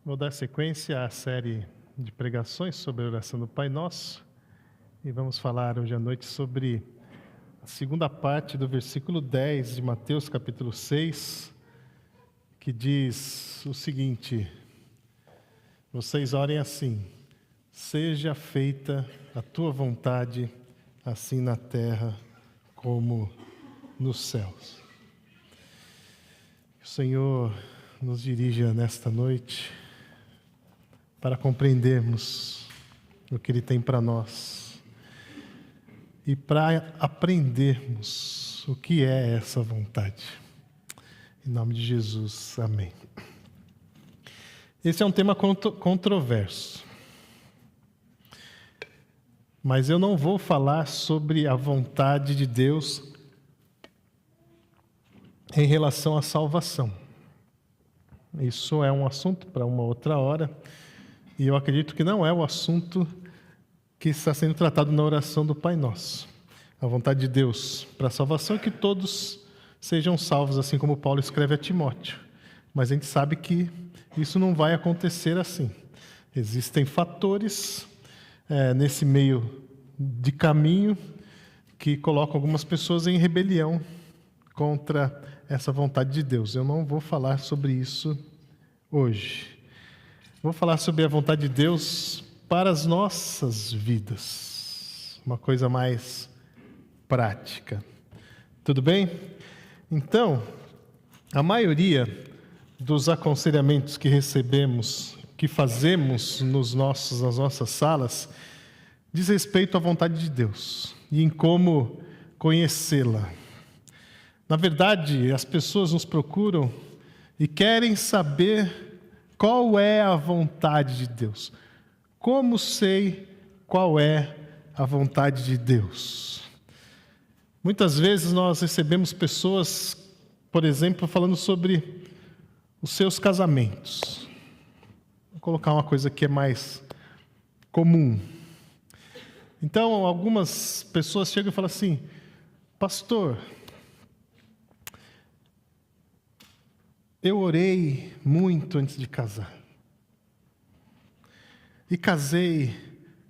Vou dar sequência à série de pregações sobre a oração do Pai Nosso e vamos falar hoje à noite sobre a segunda parte do versículo 10 de Mateus capítulo 6, que diz o seguinte: vocês orem assim: seja feita a tua vontade, assim na terra como nos céus. Que o Senhor nos dirija nesta noite para compreendermos o que Ele tem para nós e para aprendermos o que é essa vontade. Em nome de Jesus, amém. Esse é um tema controverso, mas eu não vou falar sobre a vontade de Deus em relação à salvação. Isso é um assunto para uma outra hora. E eu acredito que não é o assunto que está sendo tratado na oração do Pai Nosso. A vontade de Deus para a salvação é que todos sejam salvos, assim como Paulo escreve a Timóteo. Mas a gente sabe que isso não vai acontecer assim. Existem fatores nesse meio de caminho que colocam algumas pessoas em rebelião contra essa vontade de Deus. Eu não vou falar sobre isso hoje. Vou falar sobre a vontade de Deus para as nossas vidas. Uma coisa mais prática. Tudo bem? Então, a maioria dos aconselhamentos que recebemos, que fazemos nas nossas salas, diz respeito à vontade de Deus e em como conhecê-la. Na verdade, as pessoas nos procuram e querem saber qual é a vontade de Deus. Como sei qual é a vontade de Deus? Muitas vezes nós recebemos pessoas, por exemplo, falando sobre os seus casamentos. Vou colocar uma coisa que é mais comum. Então, algumas pessoas chegam e falam assim: pastor, eu orei muito antes de casar. E casei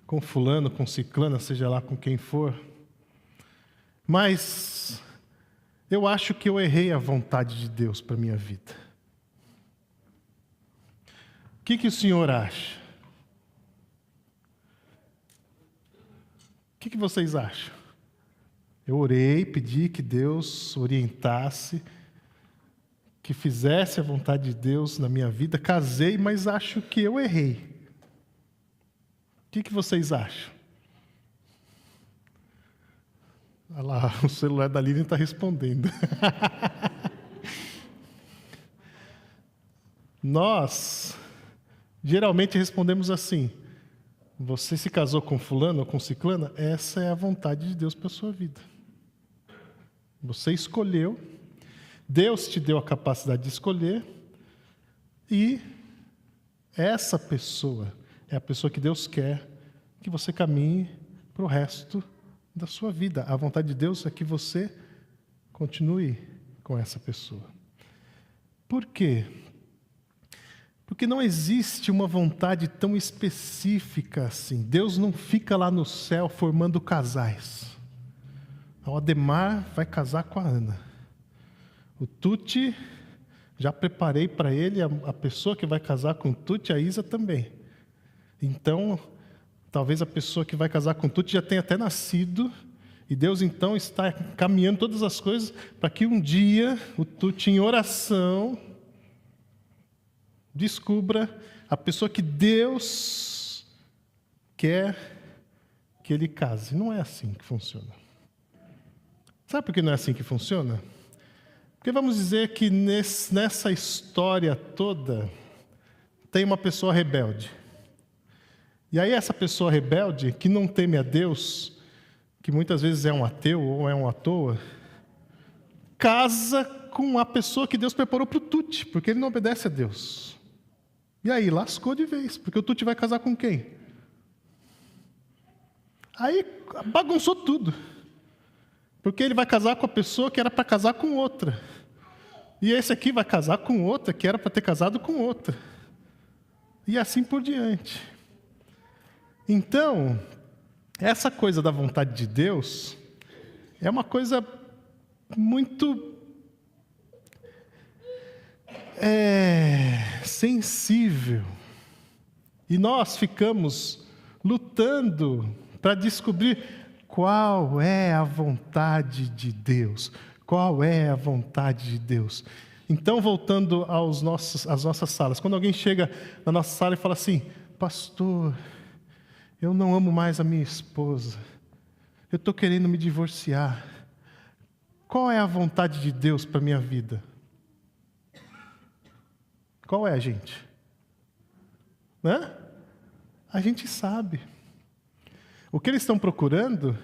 com fulano, com ciclana, seja lá com quem for. Mas eu acho que eu errei a vontade de Deus para a minha vida. O que o senhor acha? O que vocês acham? Eu orei, pedi que Deus orientasse, que fizesse a vontade de Deus na minha vida, casei, mas acho que eu errei. O que vocês acham? Olha lá, o celular da Lilian está respondendo. Nós, geralmente, respondemos assim: você se casou com fulano ou com ciclana? Essa é a vontade de Deus para a sua vida. Você escolheu, Deus te deu a capacidade de escolher, e essa pessoa é a pessoa que Deus quer que você caminhe para o resto da sua vida. A vontade de Deus é que você continue com essa pessoa. Por quê? Porque não existe uma vontade tão específica assim. Deus não fica lá no céu formando casais. O Ademar vai casar com a Ana. O Tuti, já preparei para ele a pessoa que vai casar com o Tuti, a Isa também. Então, talvez a pessoa que vai casar com o Tuti já tenha até nascido, e Deus então está caminhando todas as coisas para que um dia o Tuti, em oração, descubra a pessoa que Deus quer que ele case. Não é assim que funciona. Sabe por que não é assim que funciona? Porque vamos dizer que nessa história toda tem uma pessoa rebelde. E aí essa pessoa rebelde, que não teme a Deus, que muitas vezes é um ateu ou é um à toa, casa com a pessoa que Deus preparou para o Tuti, porque ele não obedece a Deus. E aí lascou de vez, porque o Tuti vai casar com quem? Aí bagunçou tudo. Porque ele vai casar com a pessoa que era para casar com outra. E esse aqui vai casar com outra que era para ter casado com outra. e assim por diante. Então, essa coisa da vontade de Deus é uma coisa muito sensível. E nós ficamos lutando para descobrir qual é a vontade de Deus. Qual é a vontade de Deus? Então, voltando às nossas salas. Quando alguém chega na nossa sala e fala assim: pastor, eu não amo mais a minha esposa. Eu estou querendo me divorciar. Qual é a vontade de Deus para a minha vida? Qual é, gente? A gente sabe. O que eles estão procurando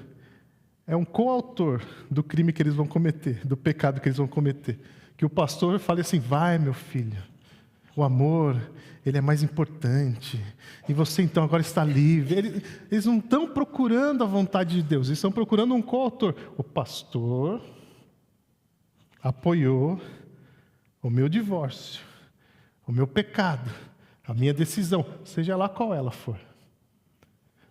é um coautor do crime que eles vão cometer, do pecado que eles vão cometer. Que o pastor fale assim: vai, meu filho, o amor, ele é mais importante. E você então agora está livre. Eles não estão procurando a vontade de Deus, eles estão procurando um coautor. O pastor apoiou o meu divórcio, o meu pecado, a minha decisão, seja lá qual ela for.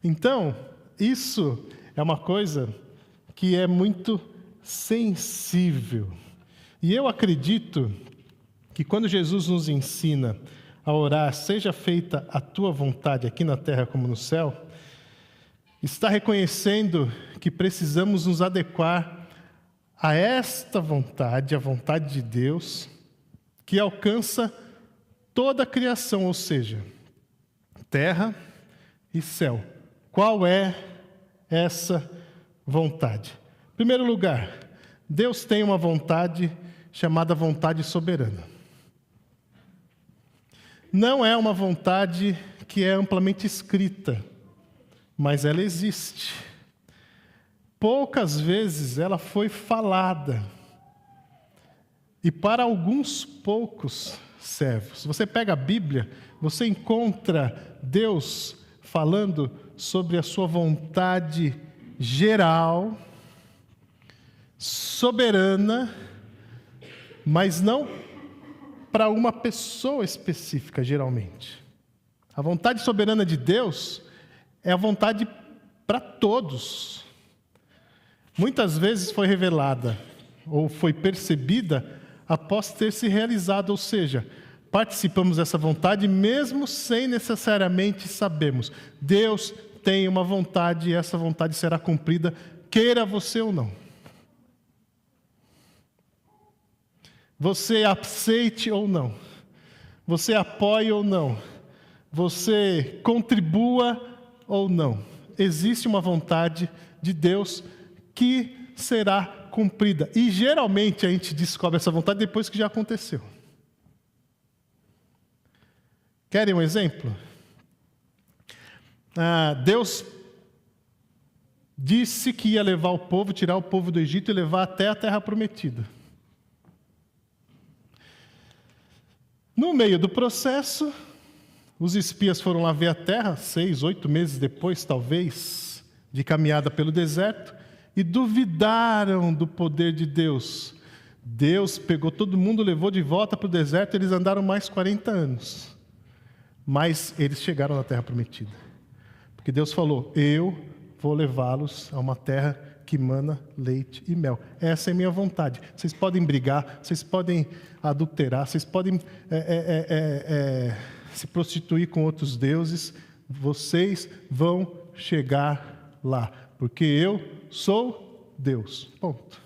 Então, isso é uma coisa que é muito sensível. E eu acredito que quando Jesus nos ensina a orar, seja feita a tua vontade aqui na terra como no céu, está reconhecendo que precisamos nos adequar a esta vontade, a vontade de Deus, que alcança toda a criação, ou seja, terra e céu. Qual é essa vontade? Em primeiro lugar, Deus tem uma vontade chamada vontade soberana. Não é uma vontade que é amplamente escrita, mas ela existe. Poucas vezes ela foi falada. E para alguns poucos servos. Você pega a Bíblia, você encontra Deus falando sobre a sua vontade geral, soberana, mas não para uma pessoa específica, geralmente. A vontade soberana de Deus é a vontade para todos. Muitas vezes foi revelada ou foi percebida após ter se realizado, ou seja, participamos dessa vontade mesmo sem necessariamente sabermos. Deus tem uma vontade e essa vontade será cumprida, queira você ou não. Você aceite ou não, você apoie ou não, você contribua ou não, existe uma vontade de Deus que será cumprida. E geralmente a gente descobre essa vontade depois que já aconteceu. Querem um exemplo? Deus disse que ia levar o povo, tirar o povo do Egito e levar até a terra prometida. No meio do processo, os espias foram lá ver a terra, 6, 8 meses depois, talvez, de caminhada pelo deserto, e duvidaram do poder de Deus. Deus pegou todo mundo, levou de volta para o deserto, eles andaram mais 40 anos. Mas eles chegaram na terra prometida. Porque Deus falou: eu vou levá-los a uma terra que mana leite e mel. Essa é a minha vontade. Vocês podem brigar, vocês podem adulterar, vocês podem se prostituir com outros deuses. Vocês vão chegar lá. Porque eu sou Deus. Ponto.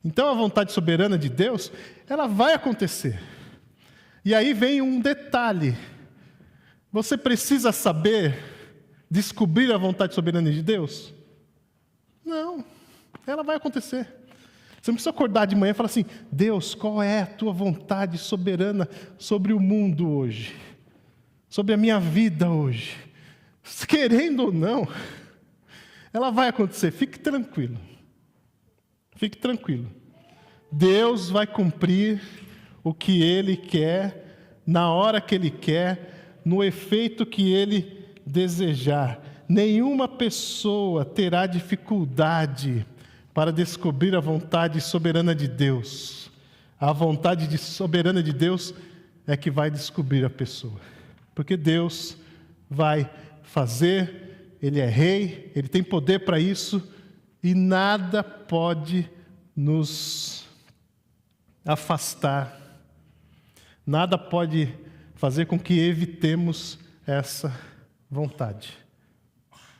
Então a vontade soberana de Deus, ela vai acontecer. E aí vem um detalhe. Você precisa saber descobrir a vontade soberana de Deus? Não, ela vai acontecer. Você não precisa acordar de manhã e falar assim: Deus, qual é a tua vontade soberana sobre o mundo hoje? Sobre a minha vida hoje? Querendo ou não, ela vai acontecer. Fique tranquilo. Fique tranquilo. Deus vai cumprir o que Ele quer, na hora que Ele quer, no efeito que Ele desejar. Nenhuma pessoa terá dificuldade para descobrir a vontade soberana de Deus. A vontade soberana de Deus é que vai descobrir a pessoa. Porque Deus vai fazer, Ele é rei, Ele tem poder para isso, e nada pode nos afastar, nada pode fazer com que evitemos essa vontade.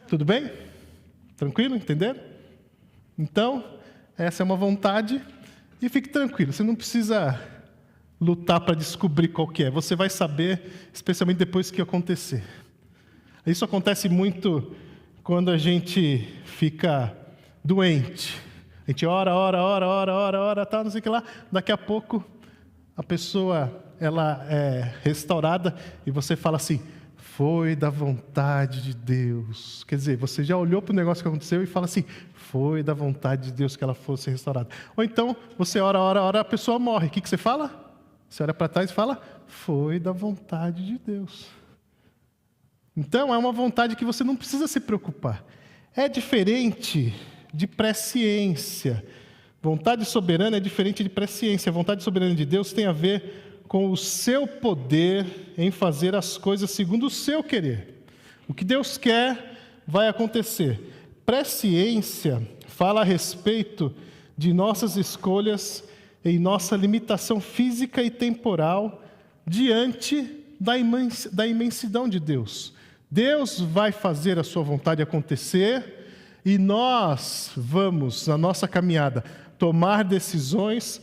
Tudo bem? Tranquilo? Entenderam? Então, essa é uma vontade, e fique tranquilo, você não precisa lutar para descobrir qual que é, você vai saber, especialmente depois que acontecer. Isso acontece muito quando a gente fica doente. A gente ora, tal, não sei o que lá. Daqui a pouco, a pessoa ela é restaurada e você fala assim, foi da vontade de Deus. Quer dizer, você já olhou para o negócio que aconteceu e fala assim, foi da vontade de Deus que ela fosse restaurada. Ou então, você ora, a pessoa morre. O que você fala? Você olha para trás e fala, foi da vontade de Deus. Então, é uma vontade que você não precisa se preocupar. É diferente de presciência. Vontade soberana é diferente de presciência. A vontade soberana de Deus tem a ver com o seu poder em fazer as coisas segundo o seu querer. O que Deus quer vai acontecer. Presciência fala a respeito de nossas escolhas em nossa limitação física e temporal diante da imensidão de Deus. Deus vai fazer a sua vontade acontecer e nós vamos, na nossa caminhada, tomar decisões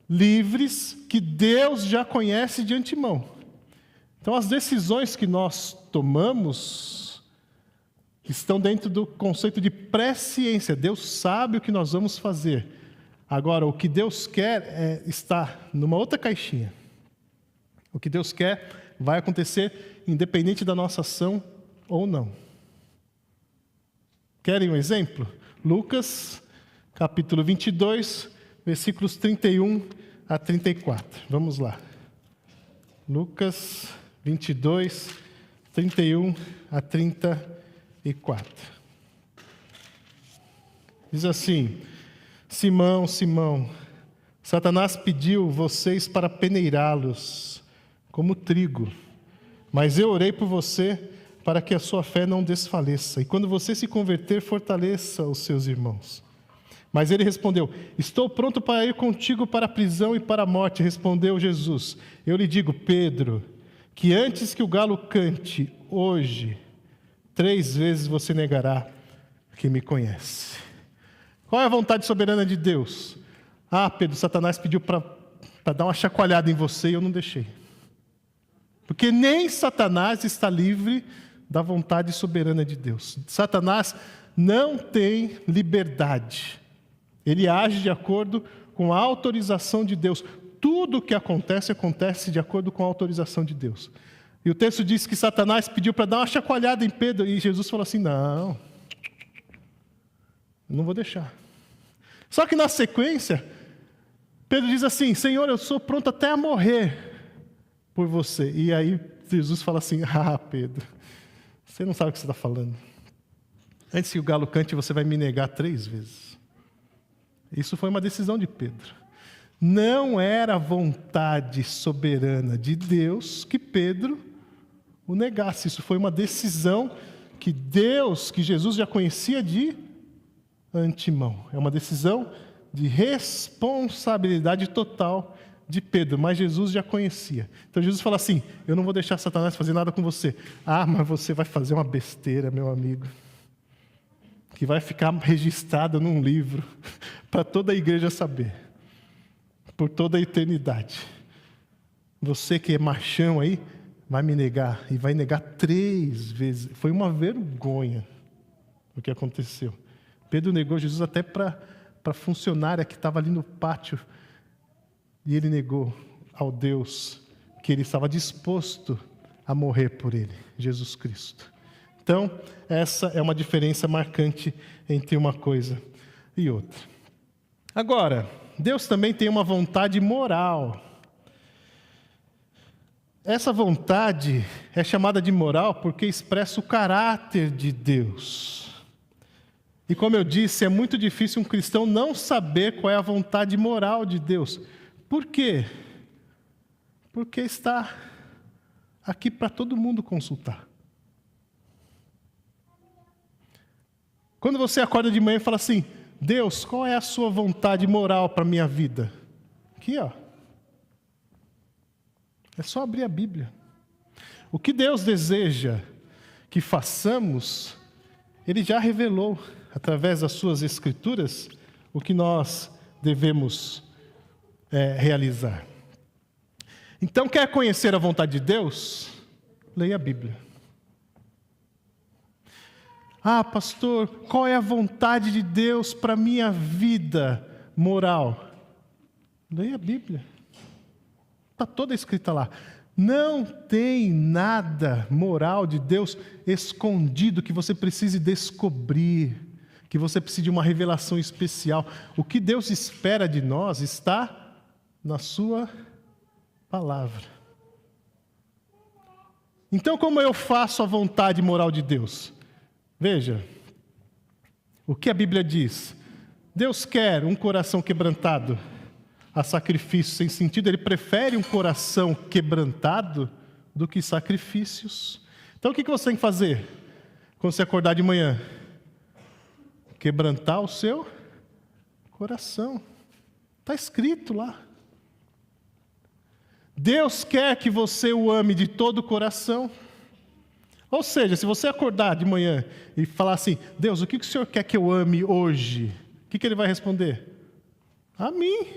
livres que Deus já conhece de antemão. Então, as decisões que nós tomamos estão dentro do conceito de presciência. Deus sabe o que nós vamos fazer. Agora, o que Deus quer está numa outra caixinha. O que Deus quer vai acontecer independente da nossa ação ou não. Querem um exemplo? Lucas, capítulo 22, versículos 31 a 34. Vamos lá. Lucas 22, 31 a 34. Diz assim, Simão, Simão, Satanás pediu vocês para peneirá-los como trigo, mas eu orei por você para que a sua fé não desfaleça. E quando você se converter, fortaleça os seus irmãos. Mas ele respondeu, estou pronto para ir contigo para a prisão e para a morte. Respondeu Jesus, eu lhe digo, Pedro, que antes que o galo cante, hoje, 3 vezes você negará que me conhece. Qual é a vontade soberana de Deus? Ah, Pedro, Satanás pediu para dar uma chacoalhada em você e eu não deixei. Porque nem Satanás está livre da vontade soberana de Deus. Satanás não tem liberdade. Ele age de acordo com a autorização de Deus. Tudo o que acontece de acordo com a autorização de Deus. E o texto diz que Satanás pediu para dar uma chacoalhada em Pedro, e Jesus falou assim, não vou deixar. Só que na sequência, Pedro diz assim, Senhor, eu sou pronto até a morrer por você. E aí Jesus fala assim, Pedro, você não sabe o que você está falando. Antes que o galo cante, você vai me negar 3 vezes. Isso foi uma decisão de Pedro. Não era a vontade soberana de Deus que Pedro o negasse. Isso foi uma decisão que Jesus já conhecia de antemão. É uma decisão de responsabilidade total de Pedro, mas Jesus já conhecia. Então Jesus fala assim, eu não vou deixar Satanás fazer nada com você. Mas você vai fazer uma besteira, meu amigo, que vai ficar registrada num livro para toda a igreja saber, por toda a eternidade. Você que é machão aí, vai me negar, e vai negar 3 vezes. Foi uma vergonha o que aconteceu. Pedro negou Jesus até para a funcionária que estava ali no pátio, e ele negou ao Deus que ele estava disposto a morrer por ele, Jesus Cristo. Então, essa é uma diferença marcante entre uma coisa e outra. Agora, Deus também tem uma vontade moral. Essa vontade é chamada de moral porque expressa o caráter de Deus. E como eu disse, é muito difícil um cristão não saber qual é a vontade moral de Deus. Por quê? Porque está aqui para todo mundo consultar. Quando você acorda de manhã e fala assim, Deus, qual é a sua vontade moral para a minha vida? Aqui, ó. É só abrir a Bíblia. O que Deus deseja que façamos, Ele já revelou, através das suas Escrituras, o que nós devemos realizar. Então, quer conhecer a vontade de Deus? Leia a Bíblia. Ah, pastor, qual é a vontade de Deus para a minha vida moral? Leia a Bíblia. Está toda escrita lá. Não tem nada moral de Deus escondido que você precise descobrir, que você precise de uma revelação especial. O que Deus espera de nós está na sua palavra. Então, como eu faço a vontade moral de Deus? Veja, o que a Bíblia diz? Deus quer um coração quebrantado a sacrifício sem sentido. Ele prefere um coração quebrantado do que sacrifícios. Então, o que você tem que fazer quando você acordar de manhã? Quebrantar o seu coração. Está escrito lá. Deus quer que você o ame de todo o coração. Ou seja, se você acordar de manhã e falar assim, Deus, o que o Senhor quer que eu ame hoje? O que Ele vai responder? A mim.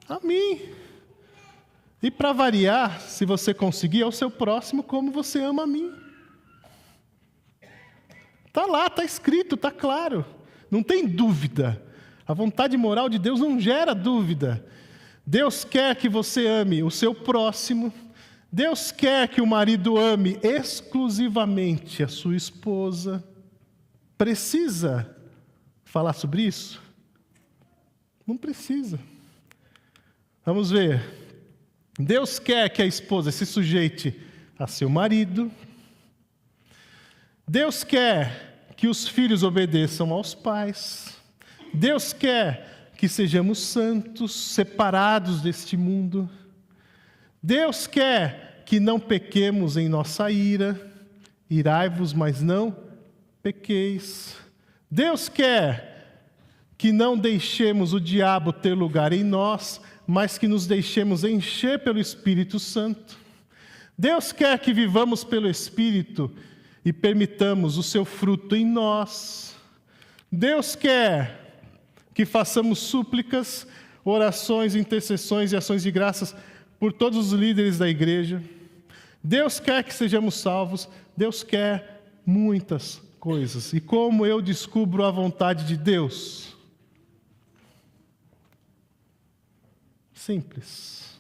A mim. E para variar, se você conseguir, é o seu próximo como você ama a mim. Está lá, está escrito, está claro. Não tem dúvida. A vontade moral de Deus não gera dúvida. Deus quer que você ame o seu próximo. Deus quer que o marido ame exclusivamente a sua esposa. Precisa falar sobre isso? Não precisa. Vamos ver. Deus quer que a esposa se sujeite a seu marido. Deus quer que os filhos obedeçam aos pais. Deus quer que sejamos santos, separados deste mundo. Deus quer que não pequemos em nossa ira. Irai-vos, mas não pequeis. Deus quer que não deixemos o diabo ter lugar em nós, mas que nos deixemos encher pelo Espírito Santo. Deus quer que vivamos pelo Espírito e permitamos o seu fruto em nós. Deus quer que façamos súplicas, orações, intercessões e ações de graças por todos os líderes da igreja. Deus quer que sejamos salvos. Deus quer muitas coisas. E como eu descubro a vontade de Deus? Simples.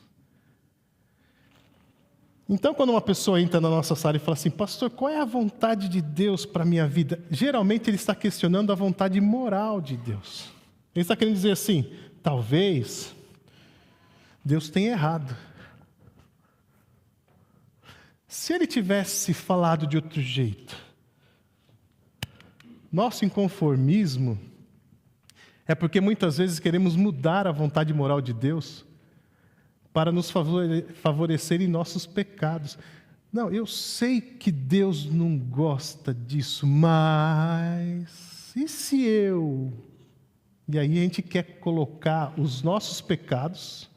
Então, quando uma pessoa entra na nossa sala e fala assim, pastor, qual é a vontade de Deus para a minha vida? Geralmente ele está questionando a vontade moral de Deus. Ele está querendo dizer assim, talvez Deus tenha errado. Se ele tivesse falado de outro jeito, nosso inconformismo é porque muitas vezes queremos mudar a vontade moral de Deus para nos favorecer em nossos pecados. Não, eu sei que Deus não gosta disso, mas e se eu... E aí a gente quer colocar os nossos pecados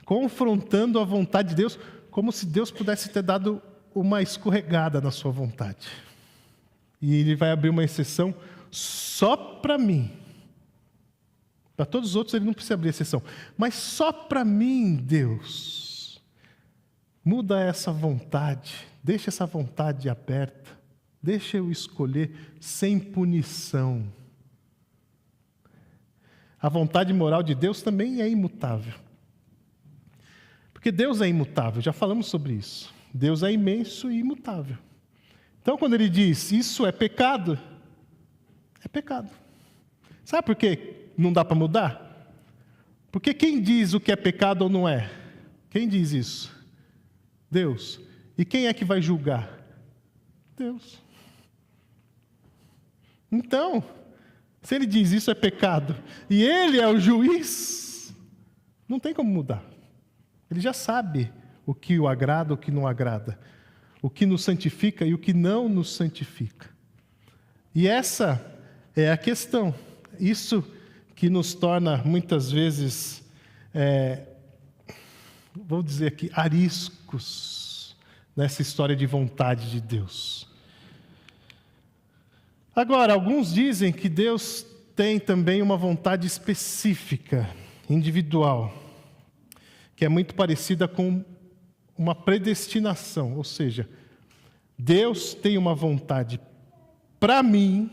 confrontando a vontade de Deus, como se Deus pudesse ter dado uma escorregada na sua vontade. E Ele vai abrir uma exceção só para mim. Para todos os outros Ele não precisa abrir exceção. Mas só para mim, Deus, muda essa vontade, deixa essa vontade aberta, deixa eu escolher sem punição. A vontade moral de Deus também é imutável. Porque Deus é imutável, já falamos sobre isso. Deus é imenso e imutável. Então, quando Ele diz, isso é pecado, é pecado. Sabe por quê não dá para mudar? Porque quem diz o que é pecado ou não é? Quem diz isso? Deus. E quem é que vai julgar? Deus. Então, se Ele diz isso é pecado, e Ele é o juiz, Não tem como mudar. Ele já sabe o que o agrada, o que não agrada, o que nos santifica e o que não nos santifica. E essa é a questão. Isso que nos torna, muitas vezes, vou dizer aqui, ariscos nessa história de vontade de Deus. Agora, alguns dizem que Deus tem também uma vontade específica, individual, que é muito parecida com uma predestinação, ou seja, Deus tem uma vontade para mim,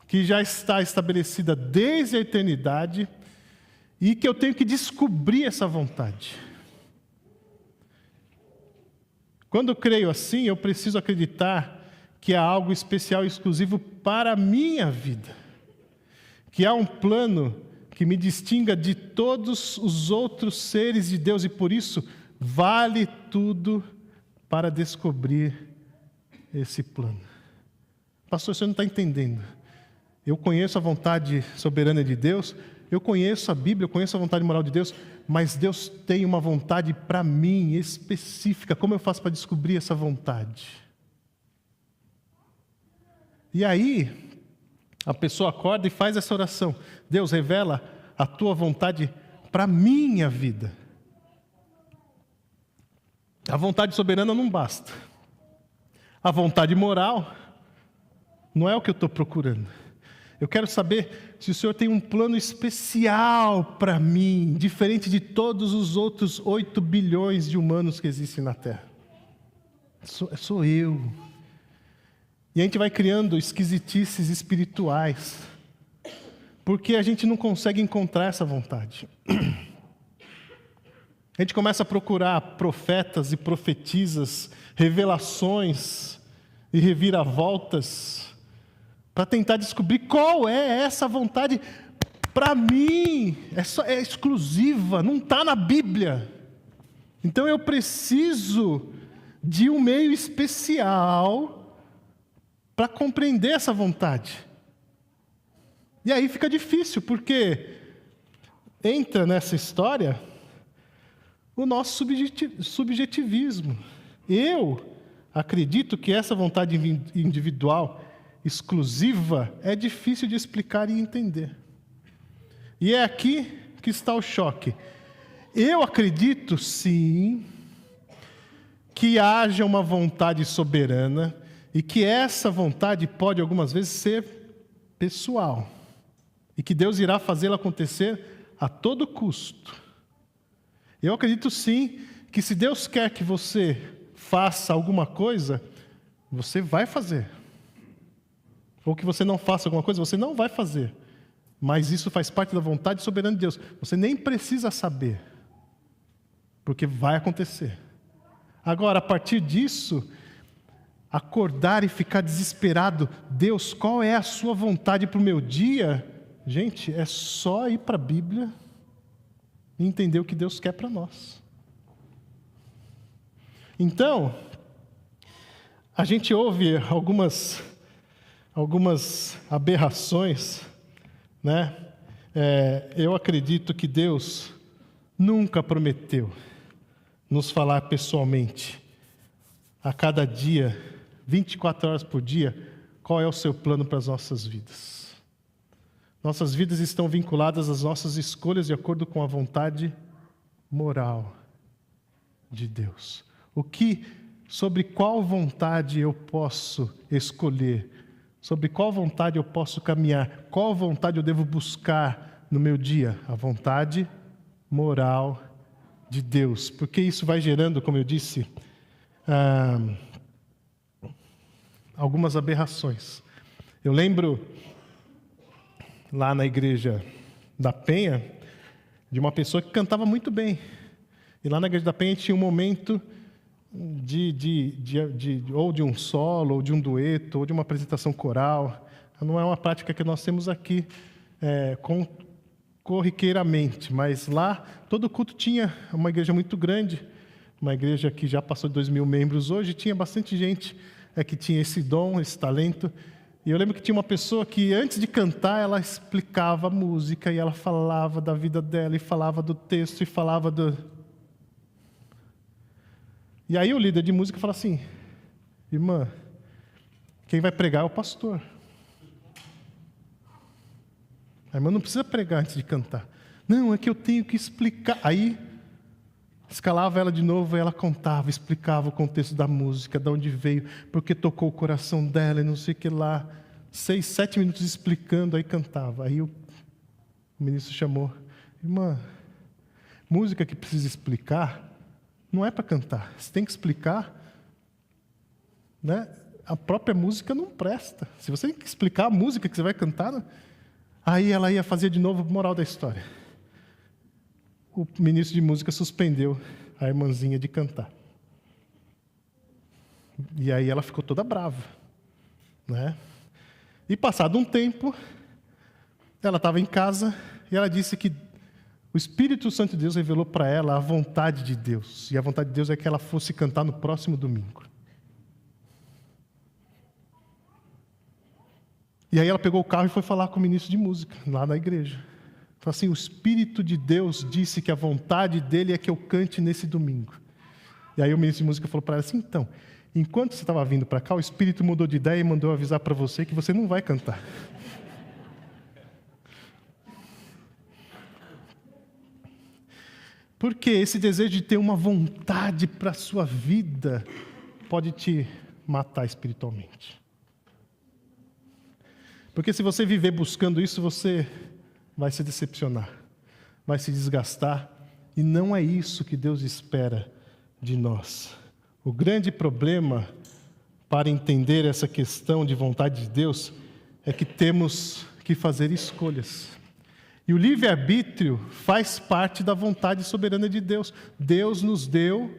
que já está estabelecida desde a eternidade, e que eu tenho que descobrir essa vontade. Quando eu creio assim, eu preciso acreditar que há algo especial e exclusivo para a minha vida, que há um plano que me distinga de todos os outros seres de Deus, e por isso vale tudo para descobrir esse plano. Pastor, você não está entendendo. Eu conheço a vontade soberana de Deus, eu conheço a Bíblia, eu conheço a vontade moral de Deus, mas Deus tem uma vontade para mim específica. Como eu faço para descobrir essa vontade? E aí, a pessoa acorda e faz essa oração. Deus, revela a tua vontade para a minha vida. A vontade soberana não basta. A vontade moral não é o que eu estou procurando. Eu quero saber se o Senhor tem um plano especial para mim, diferente de todos os outros 8 bilhões de humanos que existem na Terra. Sou eu. E a gente vai criando esquisitices espirituais, porque a gente não consegue encontrar essa vontade. A gente começa a procurar profetas e profetisas, revelações e reviravoltas, para tentar descobrir qual é essa vontade para mim. É exclusiva, não está na Bíblia. Então eu preciso de um meio especial para compreender essa vontade. E aí fica difícil, porque entra nessa história o nosso subjetivismo. Eu acredito que essa vontade individual exclusiva é difícil de explicar e entender. E é aqui que está o choque. Eu acredito, sim, que haja uma vontade soberana e que essa vontade pode, algumas vezes, ser pessoal. E que Deus irá fazê-la acontecer a todo custo. Eu acredito, sim, que se Deus quer que você faça alguma coisa, você vai fazer. Ou que você não faça alguma coisa, você não vai fazer. Mas isso faz parte da vontade soberana de Deus. Você nem precisa saber, porque vai acontecer. Agora, a partir disso, acordar e ficar desesperado, Deus, qual é a sua vontade para o meu dia? Gente, é só ir para a Bíblia e entender o que Deus quer para nós. Então, a gente ouve algumas aberrações, né? Eu acredito que Deus nunca prometeu nos falar pessoalmente, a cada dia, 24 horas por dia, qual é o seu plano para as nossas vidas. Nossas vidas estão vinculadas às nossas escolhas de acordo com a vontade moral de Deus. Sobre qual vontade eu posso escolher? Sobre qual vontade eu posso caminhar? Qual vontade eu devo buscar no meu dia? A vontade moral de Deus. Porque isso vai gerando, como eu disse, algumas aberrações. Eu lembro, lá na igreja da Penha, de uma pessoa que cantava muito bem. E lá na igreja da Penha tinha um momento ou de um solo, ou de um dueto, ou de uma apresentação coral. Não é uma prática que nós temos aqui corriqueiramente, mas lá todo culto tinha uma igreja muito grande, uma igreja que já passou de 2.000 membros hoje, tinha bastante gente que tinha esse dom, esse talento, E eu lembro que tinha uma pessoa que, antes de cantar, ela explicava a música, e ela falava da vida dela, e falava do texto, e falava do... E aí o líder de música fala assim: irmã, quem vai pregar é o pastor. A irmã não precisa pregar antes de cantar. Não, é que eu tenho que explicar. Aí, escalava ela de novo, e ela contava, explicava o contexto da música, de onde veio, porque tocou o coração dela, e não sei o que lá. 6, 7 minutos explicando, aí cantava. Aí o ministro chamou: irmã, música que precisa explicar não é para cantar. Você tem que explicar, né? A própria música não presta. Se você tem que explicar a música que você vai cantar, né? Aí ela ia fazer de novo, moral da história. O ministro de música suspendeu a irmãzinha de cantar. E aí ela ficou toda brava, né? E passado um tempo, ela estava em casa e ela disse que o Espírito Santo de Deus revelou para ela a vontade de Deus. E a vontade de Deus é que ela fosse cantar no próximo domingo. E aí ela pegou o carro e foi falar com o ministro de música, lá na igreja. Falou assim: o Espírito de Deus disse que a vontade dele é que eu cante nesse domingo. E aí o ministro de música falou para ela assim: então, enquanto você estava vindo para cá, o Espírito mudou de ideia e mandou avisar para você que você não vai cantar. Porque esse desejo de ter uma vontade para a sua vida pode te matar espiritualmente. Porque se você viver buscando isso, você vai se decepcionar, vai se desgastar, e não é isso que Deus espera de nós. O grande problema para entender essa questão de vontade de Deus é que temos que fazer escolhas. E o livre-arbítrio faz parte da vontade soberana de Deus. Deus nos deu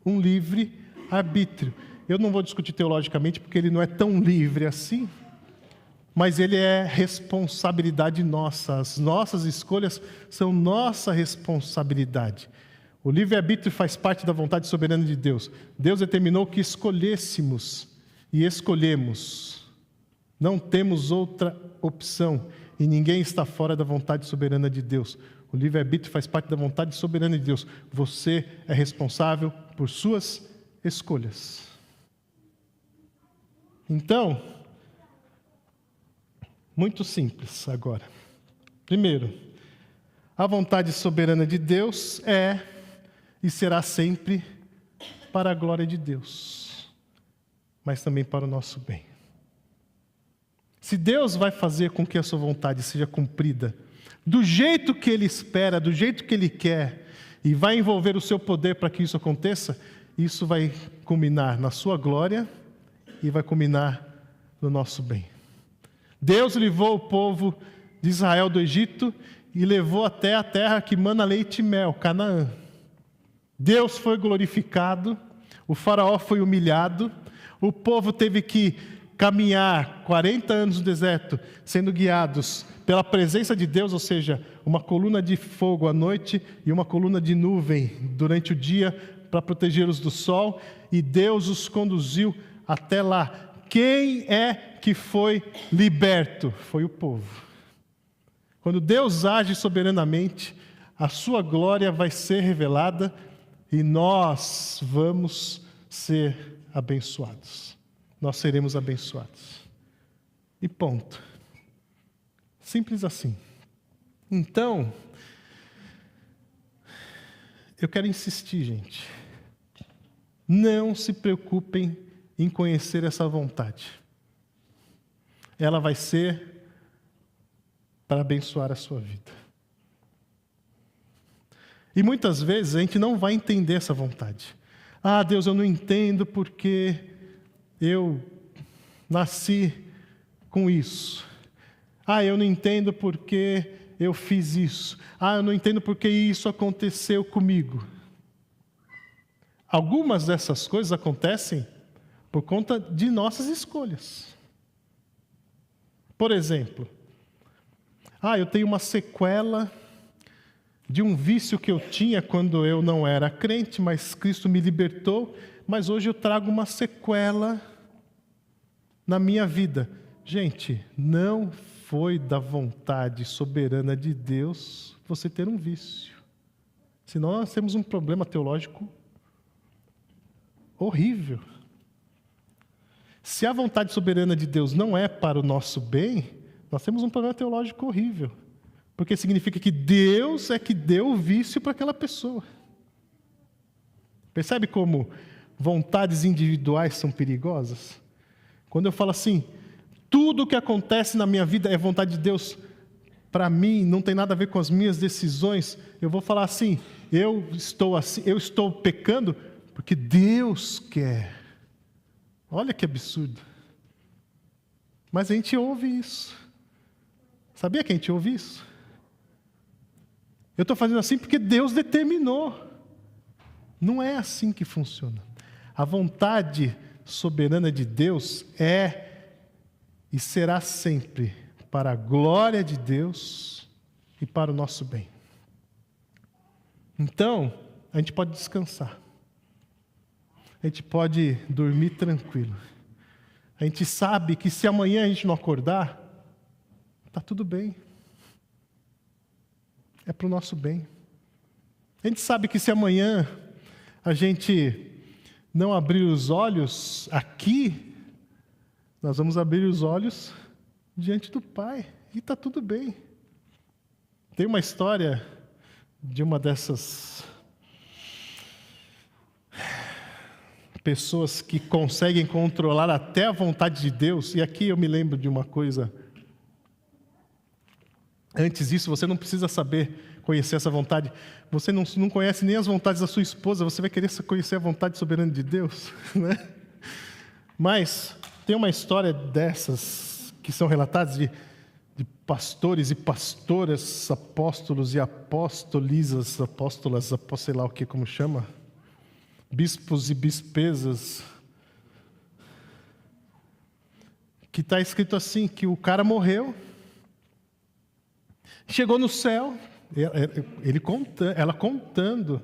um livre-arbítrio. Eu não vou discutir teologicamente, porque ele não é tão livre assim, mas ele é responsabilidade nossa. As nossas escolhas são nossa responsabilidade. O livre-arbítrio faz parte da vontade soberana de Deus. Deus determinou que escolhêssemos e escolhemos. Não temos outra opção. E ninguém está fora da vontade soberana de Deus. O livre-arbítrio faz parte da vontade soberana de Deus. Você é responsável por suas escolhas. Então, muito simples agora. Primeiro, a vontade soberana de Deus é e será sempre para a glória de Deus, mas também para o nosso bem. Se Deus vai fazer com que a sua vontade seja cumprida do jeito que Ele espera, do jeito que Ele quer, e vai envolver o seu poder para que isso aconteça, isso vai culminar na sua glória e vai culminar no nosso bem. Deus livrou o povo de Israel do Egito e levou até a terra que mana leite e mel, Canaã. Deus foi glorificado, o faraó foi humilhado, o povo teve que caminhar 40 anos no deserto, sendo guiados pela presença de Deus, ou seja, uma coluna de fogo à noite e uma coluna de nuvem durante o dia para protegê-los do sol, e Deus os conduziu até lá. Quem é que foi liberto? Foi o povo. Quando Deus age soberanamente, a sua glória vai ser revelada e nós vamos ser abençoados. Nós seremos abençoados. E ponto. Simples assim. Então, eu quero insistir, gente. Não se preocupem em conhecer essa vontade. Ela vai ser para abençoar a sua vida. E muitas vezes a gente não vai entender essa vontade. Ah, Deus, eu não entendo porque eu nasci com isso. Ah, eu não entendo porque eu fiz isso. Ah, eu não entendo porque isso aconteceu comigo. Algumas dessas coisas acontecem por conta de nossas escolhas. Por exemplo, eu tenho uma sequela de um vício que eu tinha quando eu não era crente, mas Cristo me libertou, mas hoje eu trago uma sequela na minha vida. Gente, não foi da vontade soberana de Deus você ter um vício. Senão nós temos um problema teológico horrível. Se a vontade soberana de Deus não é para o nosso bem, nós temos um problema teológico horrível. Porque significa que Deus é que deu o vício para aquela pessoa. Percebe como vontades individuais são perigosas? Quando eu falo assim, tudo o que acontece na minha vida é vontade de Deus, para mim, não tem nada a ver com as minhas decisões, eu vou falar assim, eu estou pecando porque Deus quer. Olha que absurdo. Mas a gente ouve isso. Sabia que a gente ouve isso? Eu estou fazendo assim porque Deus determinou. Não é assim que funciona. A vontade soberana de Deus é e será sempre para a glória de Deus e para o nosso bem. Então, a gente pode descansar. A gente pode dormir tranquilo. A gente sabe que se amanhã a gente não acordar, está tudo bem. É para o nosso bem. A gente sabe que se amanhã a gente não abrir os olhos aqui, nós vamos abrir os olhos diante do Pai. E está tudo bem. Tem uma história de uma dessas pessoas que conseguem controlar até a vontade de Deus. E aqui eu me lembro de uma coisa. Antes disso, você não precisa saber conhecer essa vontade. Você não conhece nem as vontades da sua esposa, você vai querer conhecer a vontade soberana de Deus, né? Mas tem uma história dessas que são relatadas de pastores e pastoras, apóstolos e apóstolisas, apóstolas, sei lá o que, como chama, bispos e bispesas, que está escrito assim, que o cara morreu, chegou no céu, ela contando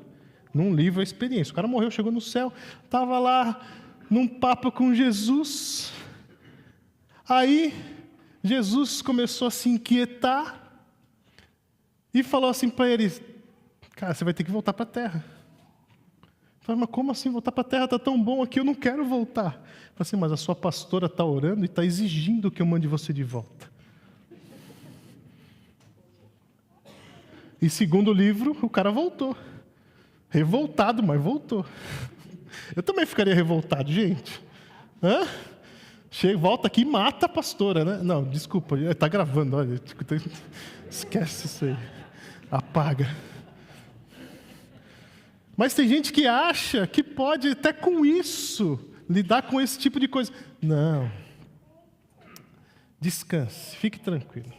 num livro a experiência. O cara morreu, chegou no céu, estava lá num papo com Jesus. Aí Jesus começou a se inquietar e falou assim para ele: cara, você vai ter que voltar para a terra. Eu falei, mas como assim voltar para a terra? Está tão bom aqui, eu não quero voltar. Eu falei assim, mas a sua pastora está orando e está exigindo que eu mande você de volta. E segundo o livro, o cara voltou. Revoltado, mas voltou. Eu também ficaria revoltado, gente. Volta aqui e mata a pastora, né? Não, desculpa, está gravando, olha. Esquece isso aí. Apaga. Mas tem gente que acha que pode até com isso lidar com esse tipo de coisa. Não. Descanse, fique tranquilo.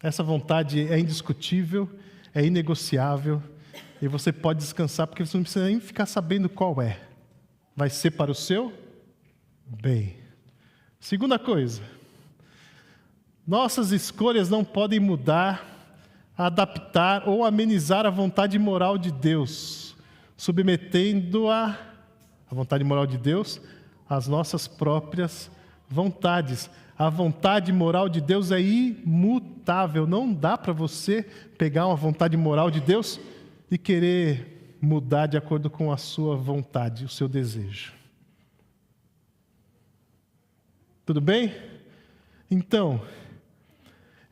Essa vontade é indiscutível, é inegociável, e você pode descansar porque você não precisa nem ficar sabendo qual é. Vai ser para o seu bem. Segunda coisa, nossas escolhas não podem mudar, adaptar ou amenizar a vontade moral de Deus, submetendo a vontade moral de Deus às nossas próprias vontades. A vontade moral de Deus é imutável. Não dá para você pegar uma vontade moral de Deus e querer mudar de acordo com a sua vontade, o seu desejo. Tudo bem? Então,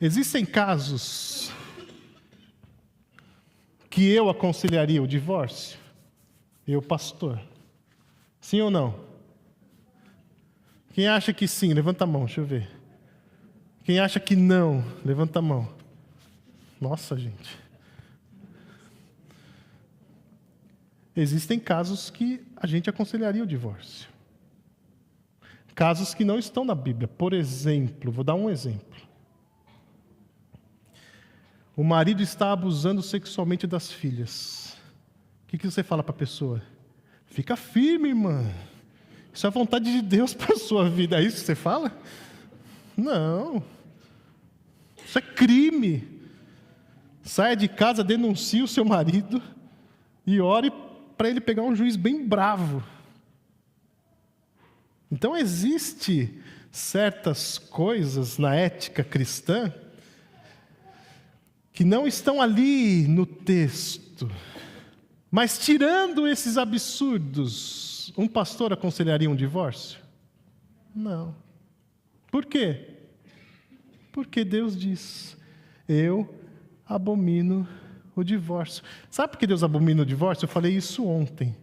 existem casos que eu aconselharia o divórcio? Eu, pastor. Sim ou não? Quem acha que sim, levanta a mão, deixa eu ver. Quem acha que não, levanta a mão. Nossa, gente. Existem casos que a gente aconselharia o divórcio. Casos que não estão na Bíblia. Por exemplo, vou dar um exemplo. O marido está abusando sexualmente das filhas. O que você fala para a pessoa? Fica firme, irmã. Isso é a vontade de Deus para a sua vida. É isso que você fala? Não. Isso é crime. Saia de casa, denuncie o seu marido e ore para ele pegar um juiz bem bravo. Então, existe certas coisas na ética cristã que não estão ali no texto. Mas tirando esses absurdos, um pastor aconselharia um divórcio? Não. Por quê? Porque Deus diz: eu abomino o divórcio. Sabe por que Deus abomina o divórcio? Eu falei isso ontem.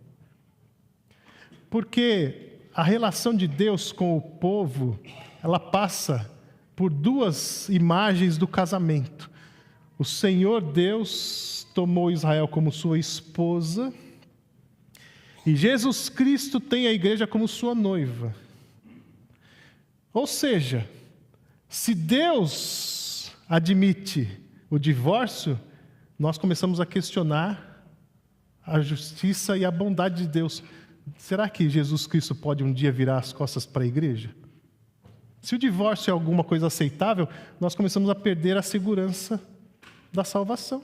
Porque a relação de Deus com o povo, ela passa por duas imagens do casamento. O Senhor Deus tomou Israel como sua esposa e Jesus Cristo tem a igreja como sua noiva. Ou seja, se Deus admite o divórcio, nós começamos a questionar a justiça e a bondade de Deus. Será que Jesus Cristo pode um dia virar as costas para a igreja? Se o divórcio é alguma coisa aceitável, nós começamos a perder a segurança da salvação.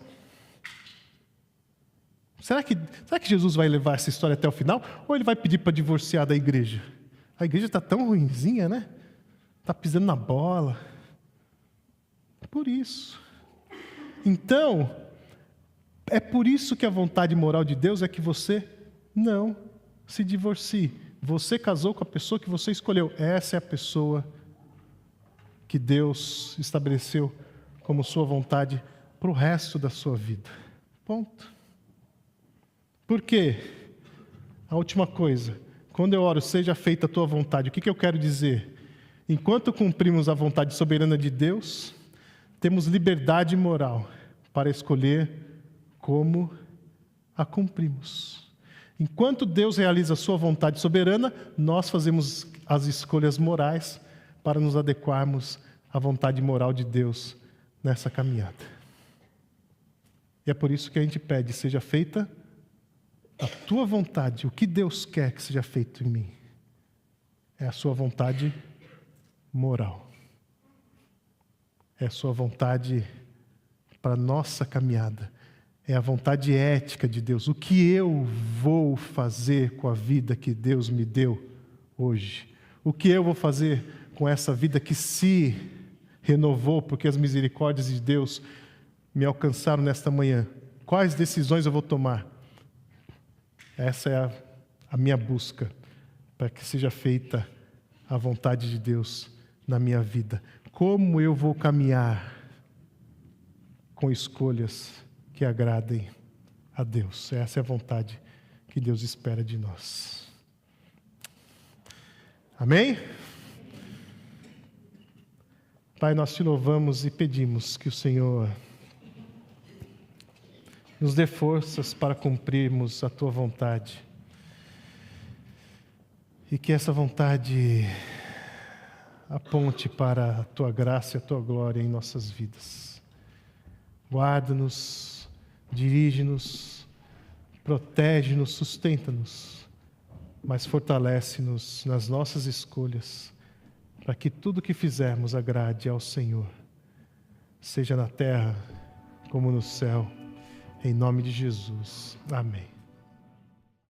Será que Jesus vai levar essa história até o final? Ou ele vai pedir para divorciar da igreja? A igreja está tão ruinzinha, né? Está pisando na bola. Por isso. Então, é por isso que a vontade moral de Deus é que você não se divorcie. Você casou com a pessoa que você escolheu. Essa é a pessoa que Deus estabeleceu como sua vontade para o resto da sua vida. Ponto. Por quê? A última coisa. Quando eu oro, seja feita a tua vontade. O que eu quero dizer? Enquanto cumprimos a vontade soberana de Deus, temos liberdade moral para escolher como a cumprimos. Enquanto Deus realiza a sua vontade soberana, nós fazemos as escolhas morais para nos adequarmos à vontade moral de Deus nessa caminhada. E é por isso que a gente pede: seja feita a tua vontade. O que Deus quer que seja feito em mim é a sua vontade moral. É a sua vontade para a nossa caminhada. É a vontade ética de Deus. O que eu vou fazer com a vida que Deus me deu hoje? O que eu vou fazer com essa vida que se renovou porque as misericórdias de Deus me alcançaram nesta manhã? Quais decisões eu vou tomar? Essa é a minha busca, para que seja feita a vontade de Deus na minha vida. Como eu vou caminhar com escolhas que agradem a Deus? Essa é a vontade que Deus espera de nós. Amém? Pai, nós te louvamos e pedimos que o Senhor nos dê forças para cumprirmos a tua vontade. E que essa vontade aponte para a tua graça e a tua glória em nossas vidas. Guarda-nos, dirige-nos, protege-nos, sustenta-nos, mas fortalece-nos nas nossas escolhas, para que tudo que fizermos agrade ao Senhor, seja na terra como no céu. Em nome de Jesus. Amém.